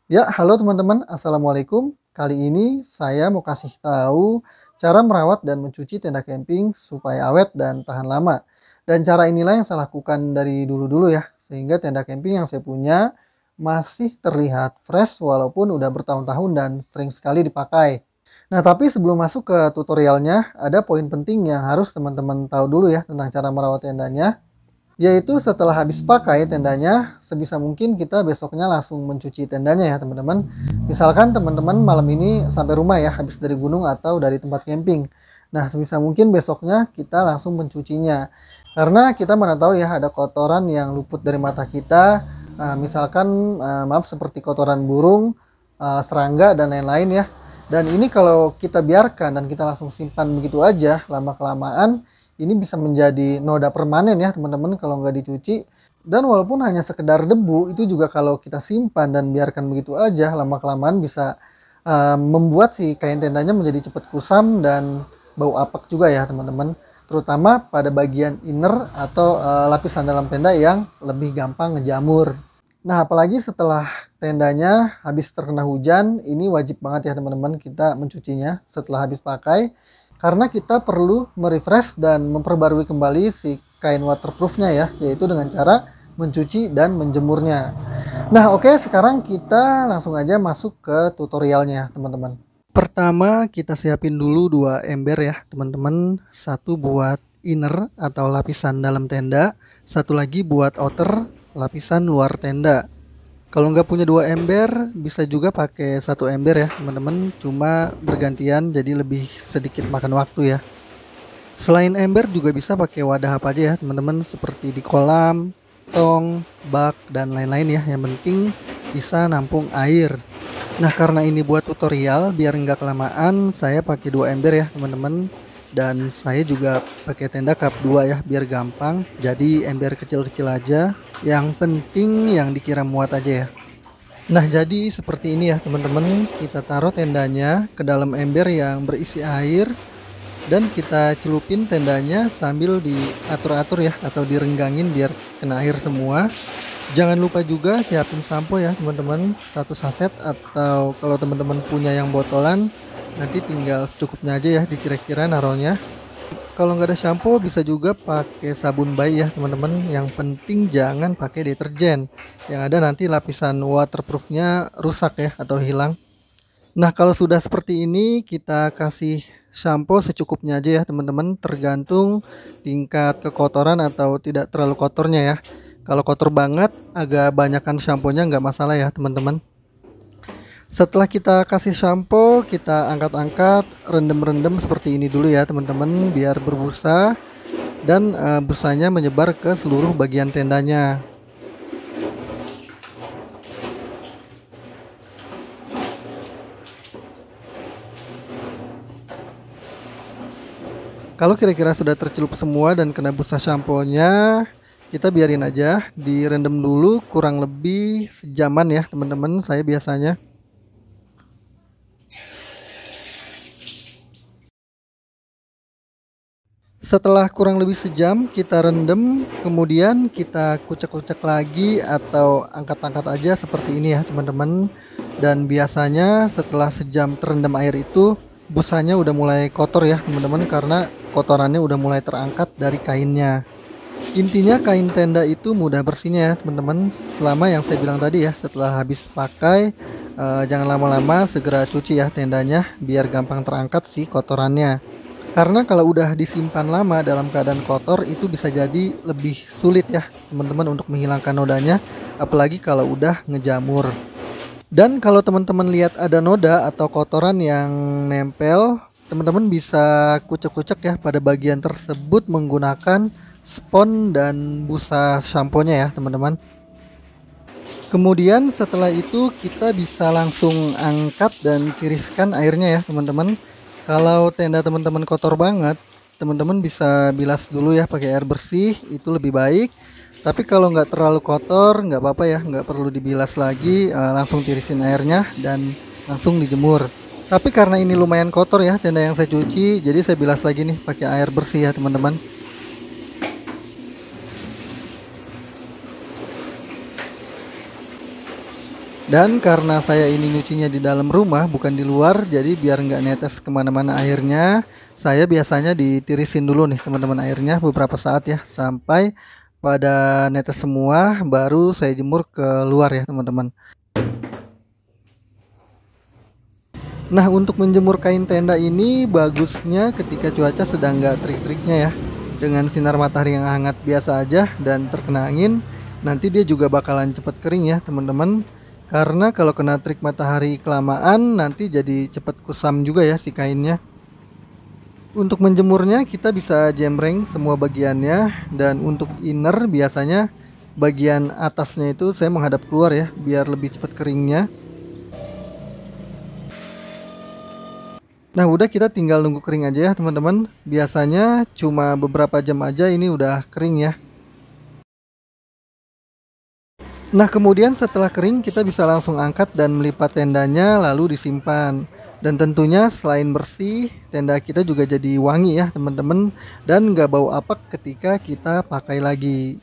Ya, halo teman-teman, Assalamualaikum. Kali ini saya mau kasih tahu cara merawat dan mencuci tenda camping supaya awet dan tahan lama. Dan cara inilah yang saya lakukan dari dulu-dulu ya, sehingga tenda camping yang saya punya masih terlihat fresh walaupun udah bertahun-tahun dan sering sekali dipakai. Nah, tapi sebelum masuk ke tutorialnya, ada poin penting yang harus teman-teman tahu dulu ya tentang cara merawat tendanya. Yaitu setelah habis pakai tendanya, sebisa mungkin kita besoknya langsung mencuci tendanya ya teman-teman. Misalkan teman-teman malam ini sampai rumah ya, habis dari gunung atau dari tempat camping. Nah, sebisa mungkin besoknya kita langsung mencucinya. Karena kita mana tahu ya ada kotoran yang luput dari mata kita. Misalkan maaf seperti kotoran burung, serangga dan lain-lain ya. Dan ini kalau kita biarkan dan kita langsung simpan begitu aja, lama-kelamaan ini bisa menjadi noda permanen ya teman-teman kalau nggak dicuci. Dan walaupun hanya sekedar debu, itu juga kalau kita simpan dan biarkan begitu aja, lama-kelamaan bisa membuat si kain tendanya menjadi cepat kusam dan bau apek juga ya teman-teman. Terutama pada bagian inner atau lapisan dalam tenda yang lebih gampang ngejamur. Nah, apalagi setelah tendanya habis terkena hujan, ini wajib banget ya teman-teman kita mencucinya setelah habis pakai. Karena kita perlu merefresh dan memperbarui kembali si kain waterproofnya ya, yaitu dengan cara mencuci dan menjemurnya. Nah, oke, sekarang kita langsung aja masuk ke tutorialnya, teman-teman. Pertama, kita siapin dulu dua ember ya, teman-teman. Satu buat inner atau lapisan dalam tenda, satu lagi buat outer, lapisan luar tenda. Kalau nggak punya dua ember, bisa juga pakai satu ember ya teman-teman. Cuma bergantian jadi lebih sedikit makan waktu ya. Selain ember juga bisa pakai wadah apa aja ya teman-teman. Seperti di kolam, tong, bak, dan lain-lain ya. Yang penting bisa nampung air. Nah, karena ini buat tutorial, biar nggak kelamaan, saya pakai dua ember ya teman-teman. Dan saya juga pakai tenda cup 2 ya, biar gampang. Jadi ember kecil-kecil aja. Yang penting yang dikira muat aja ya. Nah, jadi seperti ini ya teman-teman. Kita taruh tendanya ke dalam ember yang berisi air. Dan kita celupin tendanya sambil diatur-atur ya, atau direnggangin biar kena air semua. Jangan lupa juga siapin sampo ya teman-teman, satu saset, atau kalau teman-teman punya yang botolan, nanti tinggal secukupnya aja ya dikira-kira naruhnya. Kalau nggak ada shampoo bisa juga pakai sabun bayi ya teman-teman. Yang penting jangan pakai deterjen, yang ada nanti lapisan waterproofnya rusak ya atau hilang. Nah, kalau sudah seperti ini kita kasih shampoo secukupnya aja ya teman-teman, tergantung tingkat kekotoran atau tidak terlalu kotornya ya. Kalau kotor banget agak banyakan shampoo-nya nggak masalah ya teman-teman. Setelah kita kasih shampoo, kita angkat-angkat, rendam-rendam seperti ini dulu ya teman-teman, biar berbusa dan busanya menyebar ke seluruh bagian tendanya. Kalau kira-kira sudah tercelup semua dan kena busa shampoo-nya, kita biarin aja direndam dulu kurang lebih sejaman ya teman-teman, saya biasanya. Setelah kurang lebih sejam kita rendam, kemudian kita kucek-kucek lagi atau angkat-angkat aja seperti ini ya teman-teman. Dan biasanya setelah sejam terendam air itu, busanya udah mulai kotor ya teman-teman, karena kotorannya udah mulai terangkat dari kainnya. Intinya kain tenda itu mudah bersihnya ya teman-teman, selama yang saya bilang tadi ya, setelah habis pakai jangan lama-lama, segera cuci ya tendanya biar gampang terangkat sih kotorannya. Karena kalau udah disimpan lama dalam keadaan kotor itu bisa jadi lebih sulit ya teman-teman untuk menghilangkan nodanya, apalagi kalau udah ngejamur. Dan kalau teman-teman lihat ada noda atau kotoran yang nempel, teman-teman bisa kucek-kucek ya pada bagian tersebut menggunakan spons dan busa samponya ya teman-teman. Kemudian setelah itu kita bisa langsung angkat dan tiriskan airnya ya teman-teman. Kalau tenda teman-teman kotor banget, teman-teman bisa bilas dulu ya pakai air bersih, itu lebih baik. Tapi kalau nggak terlalu kotor, nggak apa-apa ya, nggak perlu dibilas lagi, langsung tirisin airnya dan langsung dijemur. Tapi karena ini lumayan kotor ya tenda yang saya cuci, jadi saya bilas lagi nih pakai air bersih ya teman-teman. Dan karena saya ini nyucinya di dalam rumah bukan di luar, jadi biar nggak netes kemana-mana airnya, saya biasanya ditirisin dulu nih teman-teman airnya beberapa saat ya, sampai pada netes semua, baru saya jemur ke luar ya teman-teman. Nah, untuk menjemur kain tenda ini bagusnya ketika cuaca sedang nggak terik-teriknya ya. Dengan sinar matahari yang hangat biasa aja dan terkena angin, nanti dia juga bakalan cepat kering ya teman-teman. Karena kalau kena terik matahari kelamaan, nanti jadi cepat kusam juga ya si kainnya. Untuk menjemurnya kita bisa jembreng semua bagiannya, dan untuk inner biasanya bagian atasnya itu saya menghadap keluar ya, biar lebih cepat keringnya. Nah, udah kita tinggal nunggu kering aja ya teman-teman. Biasanya cuma beberapa jam aja ini udah kering ya. Nah, kemudian setelah kering kita bisa langsung angkat dan melipat tendanya lalu disimpan. Dan tentunya selain bersih, tenda kita juga jadi wangi ya teman-teman. Dan nggak bau apek ketika kita pakai lagi.